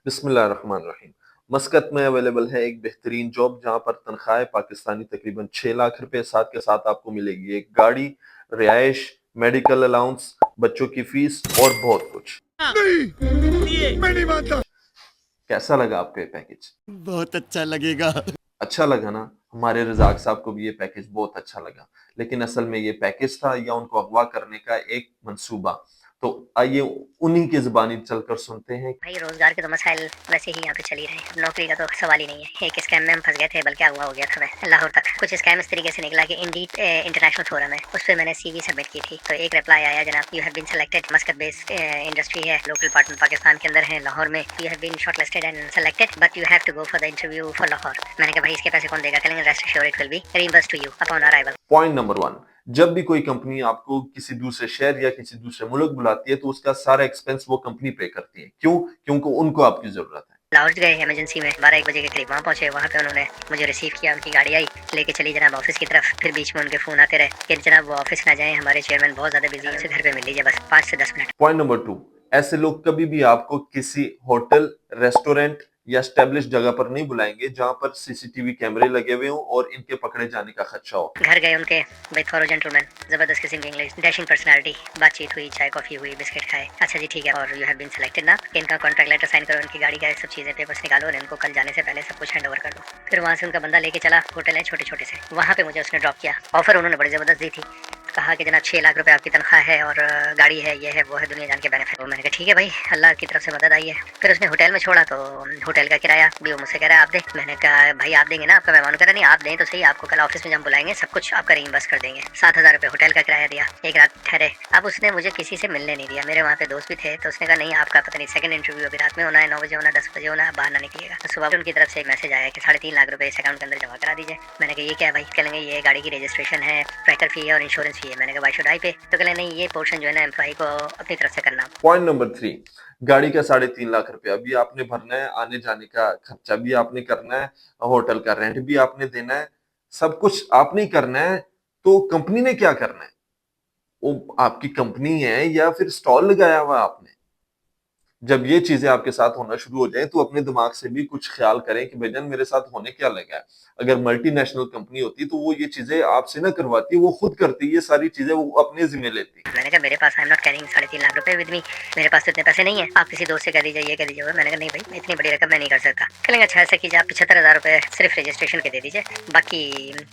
बिस्मिल्लाहिर्रहमानिर्रहीम। मस्कत में अवेलेबल है एक बेहतरीन जॉब जहां पर तनख्वाह पाकिस्तानी तकरीबन 6 लाख रुपए साथ के साथ आपको मिलेगी एक गाड़ी, रिहाइश, मेडिकल अलाउंस, बच्चों की फीस और बहुत कुछ। नहीं, मैं नहीं मानता। कैसा लगा आपको ये पैकेज? बहुत अच्छा लगेगा। अच्छा लगा ना? हमारे रज़ाक साहब को भी ये पैकेज बहुत अच्छा लगा। लेकिन असल में ये पैकेज था या उनको अगवा करने का एक मंसूबा? तो आइए उन्हीं की ज़ुबानी चलकर सुनते हैं। भाई रोजगार के तो मसाइल वैसे ही यहाँ पे चल ही रहे हैं। नौकरी का तो सवाल ही नहीं है। एक स्कैम में हम फंस गए थे, बल्कि अगवा हो गया था मैं लाहौर तक। कुछ स्कैम इस तरीके से निकला कि इंडीड इंटरनेशनल फोरम है, उस पर मैंने सीवी सबमिट की थी। तो एक रिप्लाई आया, जनाब you have been selected. Muscat based industry है, लोकल पार्टनर पाकिस्तान के अंदर है, लाहौर में। You have been shortlisted and selected, but you have to go for the interview for Lahore. मैंने कहा भाई इसके पैसे कौन देगा? कहेंगे rest assured it will be reimbursed to you upon arrival. Point number one, जब भी कोई कंपनी आपको किसी दूसरे शहर या किसी दूसरे मुल्क बुलाती है तो उसका सारा एक्सपेंस वो कंपनी पे करती है। क्यों? क्योंकि उनको आपकी जरूरत है। लाहौर गए इमरजेंसी में, 12-1 बजे के करीब वहाँ पहुंचे। वहाँ पे उन्होंने मुझे रिसीव किया, उनकी गाड़ी आई, लेके चली जनाब ऑफिस की तरफ। फिर बीच में उनके फोन आते रहे कि जनाब वो ऑफिस ना जाएं, हमारे चेयरमैन बहुत ज्यादा बिजी है, उनसे घर पे मिल लीजिए बस 5 से 10 मिनट। पॉइंट नंबर टू, ऐसे लोग कभी भी आपको किसी होटल, रेस्टोरेंट या स्टेब्लिश जगह पर नहीं बुलाएंगे जहां पर सीसीटीवी कैमरे लगे हुए हों और इनके पकड़े जाने का खदशा हो। घर गए उनके, भाई थॉरो जेंटलमैन, जबरदस्त किस्म की इंग्लिश, डैशिंग पर्सनालिटी, बातचीत हुई, चाय कॉफी हुई, बिस्किट खाए। अच्छा जी ठीक है, और यू हैव बीन सेलेक्टेड ना, इनका कॉन्ट्रैक्ट लेटर साइन करो, इनकी गाड़ी का सब चीजें पेपर्स निकालो और इनको कल जाने से पहले सब कुछ हैंड ओवर कर दो। फिर वहाँ से उनका बंदा लेके चला, होटल है छोटे छोटे से, वहाँ पे मुझे उसने ड्रॉप किया। ऑफर उन्होंने बड़ी जबरदस्त दी थी। कहा कि जनाब 6 लाख रुपए आपकी तनख्वाह है और गाड़ी है, ये है वो है, दुनिया जान के बेनिफिट। तो मैंने कहा ठीक है भाई, अल्लाह की तरफ से मदद आई है। फिर उसने होटल में छोड़ा तो होटल का किराया भी वो मुझसे कह रहा है आप दे। मैंने कहा भाई आप देंगे ना? आपका मेहमान कह रहा नहीं आप दें तो सही, आपको कल ऑफिस में जब बुलाएंगे सब कुछ आपका रीइंबर्स कर देंगे। 7,000 रुपये होटल का किराया दिया, एक रात ठहरे। अब उसने मुझे किसी से मिलने नहीं दिया, मेरे वहाँ पे दोस्त भी थे, तो उसने कहा नहीं आपका पता नहीं सेकंड इंटरव्यू अभी रात में होना है, 9 बजे होना, 10 बजे होना है, बाहर ना निकलिएगा। तो सुबह उनकी तरफ से एक मैसेज आया कि 3.5 लाख रुपए इस अकाउंट के अंदर जमा करा दीजिए। मैंने कहा ये क्या है भाई? कहेंगे ये गाड़ी की रजिस्ट्रेशन है, ट्रैकर फी है और इंश्योरेंस फी है। मैंने कहा वाई शुड आई पे? तो कहले नहीं ये पोर्शन जो है ना एम्प्लॉय को अपनी तरफ से करना। पॉइंट नंबर थ्री, गाड़ी का 3.5 लाख रुपया भी आपने भरना है, आने जाने का खर्चा भी आपने करना है, होटल का रेंट भी आपने देना है, सब कुछ आपने ही करना है। तो कंपनी ने क्या करना है? वो आपकी कंपनी है या फिर स्टॉल लगाया हुआ है आपने? जब ये चीजें आपके साथ होना शुरू हो जाए तो अपने दिमाग से भी कुछ ख्याल करें कि भाईजान मेरे साथ होने क्या लगा है। अगर मल्टीनेशनल कंपनी होती तो वो ये चीजें आपसे ना करवाती, वो खुद करती, ये सारी चीजें वो अपने जिम्मे लेती। मैंने कहा मेरे पास I am not carrying 3.5 lakh रुपए विद मी, मेरे पास तो इतने पैसे नहीं है, आप किसी दोस्त से कह दीजिए, ये कह दीजिए वो। मैंने कहा नहीं भाई इतनी बड़ी रकम मैं नहीं कर सकता। कहेंगे अच्छा ऐसा कीजिए, आप 75,000 रुपए सिर्फ रजिस्ट्रेशन के दे दीजिए, बाकी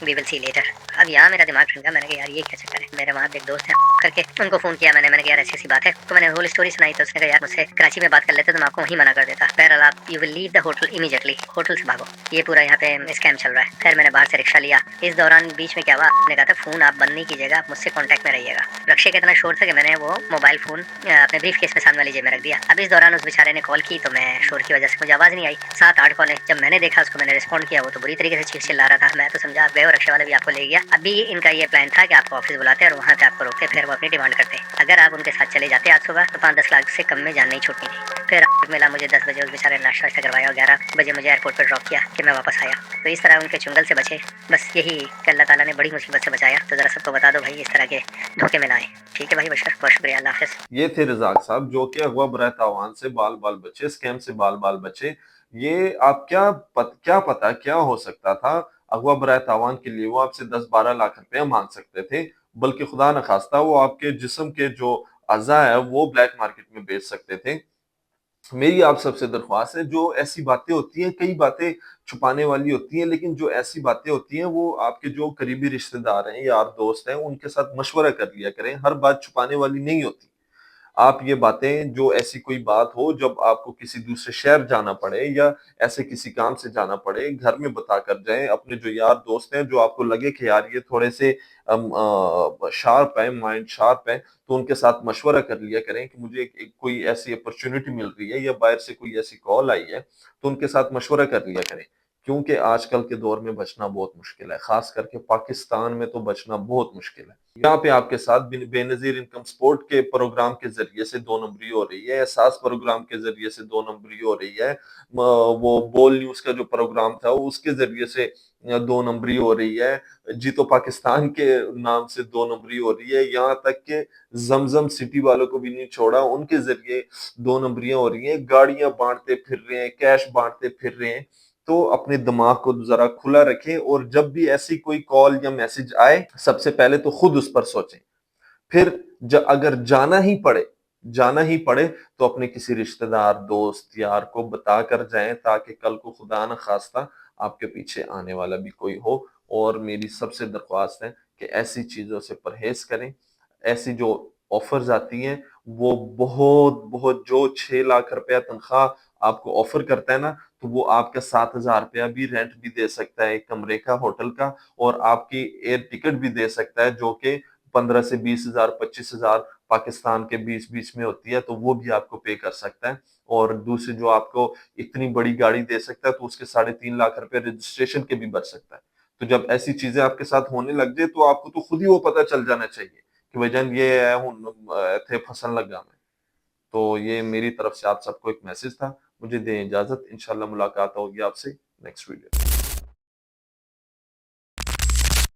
वी विल सी लेटर। अब यहाँ मेरा दिमाग ठंडा, मैंने कहा यार ये क्या चक्कर है। मेरे वहाँ पे एक दोस्त है करके उनको फोन किया मैंने कहा यार ऐसी ऐसी बात है। तो मैंने होल स्टोरी सुनाई, तो उसने कहा यार मुझसे कराची में बात कर लेते तो मैं आपको वहीं मना कर देता। बहरहाल आप you will leave the hotel immediately, hotel से भागो, ये पूरा यहाँ पे स्कैम चल रहा है। खैर मैंने बाहर से रिक्शा लिया। इस दौरान बीच में क्या हुआ, आपने कहा था फोन आप बंद नहीं कीजिएगा, आप मुझसे कॉन्टैक्ट में रहिएगा। रक्षे का इतना शोर था कि मैंने वो मोबाइल फोन अपने ब्रीफ केस में सामने वाली जेब में रख दिया। अब इस दौरान उस बेचारे ने कॉल की तो मैं शोर की वजह से मुझे आवाज नहीं आई। 7-8 कॉल है। जब मैंने देखा उसको, मैंने रिस्पॉन्ड किया, वो तो बुरी तरीके से चीख चिल्ला रहा था। मैं तो समझा आप गए हो, रक्षा वाला भी आपको ले गया। अभी इनका ये प्लान था कि आपको ऑफिस बुलाते और वहाँ पे आपको रोकते, फिर वो अपनी डिमांड करते। अगर आप उनके साथ चले जाते आज सुबह तो 5-10 लाख से कम में जान नहीं छूटनी थी। फिर मिला मुझे 10 बजे, उस बेचारे ने नाश्ता वाश्ता करवाया और 11 बजे मुझे एयरपोर्ट पर ड्रॉप किया कि मैं वापस आया। तो इस तरह उनके चुंगल से बचे। बस यही कि अल्लाह ताला ने बड़ी मुसीबत से बचाया। तो जरा सबको बता दो भाई इस तरह के धोखे में ना आए। ठीक है भाई बशर, बहुत शुक्रिया, अल्लाह हाफिज़। ये थे रज़ाक साहब जो कि अगवा बराए तावान से बाल बाल बचे, स्कैम से बाल बाल बचे। ये आप क्या पता क्या हो सकता था। अगवा बराए तावान के लिए वो आपसे 10-12 लाख रुपया मांग सकते थे, बल्कि खुदा न खास्ता वो आपके जिस्म के जो अज़ा है वो ब्लैक मार्केट में बेच सकते थे। मेरी आप सबसे दरख्वास्त है, जो ऐसी बातें होती हैं, कई बातें छुपाने वाली होती हैं, लेकिन जो ऐसी बातें होती हैं वो आपके जो करीबी रिश्तेदार हैं, यार दोस्त हैं, उनके साथ मशवरा कर लिया करें। हर बात छुपाने वाली नहीं होती। आप ये बातें, जो ऐसी कोई बात हो जब आपको किसी दूसरे शहर जाना पड़े या ऐसे किसी काम से जाना पड़े, घर में बता कर जाएं। अपने जो यार दोस्त हैं, जो आपको लगे कि यार ये थोड़े से शार्प है, माइंड शार्प है, तो उनके साथ मशवरा कर लिया करें कि मुझे एक कोई ऐसी अपॉर्चुनिटी मिल रही है या बाहर से कोई ऐसी कॉल आई है, तो उनके साथ मशवरा कर लिया करें। क्योंकि आजकल के दौर में बचना बहुत मुश्किल है, खास करके पाकिस्तान में तो बचना बहुत मुश्किल है। यहाँ पे आपके साथ बेनजीर इनकम सपोर्ट के प्रोग्राम के जरिए से दो नंबरी हो रही है, एहसास प्रोग्राम के जरिए से दो नंबरी हो रही है, वो बोल न्यूज का जो प्रोग्राम था उसके जरिए से दो नंबरी हो रही है, जीतो पाकिस्तान के नाम से दो नंबरी हो रही है, यहाँ तक कि जमजम सिटी वालों को भी नहीं छोड़ा, उनके जरिए दो नंबरियां हो रही हैं, गाड़ियां बांटते फिर रहे हैं, कैश बांटते फिर रहे हैं। तो अपने दिमाग को जरा खुला रखें और जब भी ऐसी कोई कॉल या मैसेज आए सबसे पहले तो खुद उस पर सोचें। फिर अगर जाना ही पड़े तो अपने किसी रिश्तेदार, दोस्त, यार को बता कर जाएं ताकि कल को खुदा न खास्ता आपके पीछे आने वाला भी कोई हो। और मेरी सबसे दरख्वास्त है कि ऐसी चीजों से परहेज करें। ऐसी जो ऑफर्स आती हैं वो बहुत बहुत, जो 6 लाख रुपया तनख्वाह आपको ऑफर करता है ना, तो वो आपका 7,000 रुपया भी रेंट भी दे सकता है एक कमरे का, होटल का, और आपकी एयर टिकट भी दे सकता है जो कि 15 से 20 हजार, 25 हजार पाकिस्तान के बीच बीच में होती है, तो वो भी आपको पे कर सकता है। और दूसरी जो आपको इतनी बड़ी गाड़ी दे सकता है तो उसके 3.5 लाख रुपए रजिस्ट्रेशन के भी बच सकता है। तो जब ऐसी चीजें आपके साथ होने लग जाए तो आपको तो खुद ही वो पता चल जाना चाहिए कि भाईजान ये है थे फसल लगा में। तो ये मेरी तरफ से आप सबको एक मैसेज था। मुझे दें इजाजत, इंशाल्लाह मुलाकात होगी आपसे नेक्स्ट वीडियो।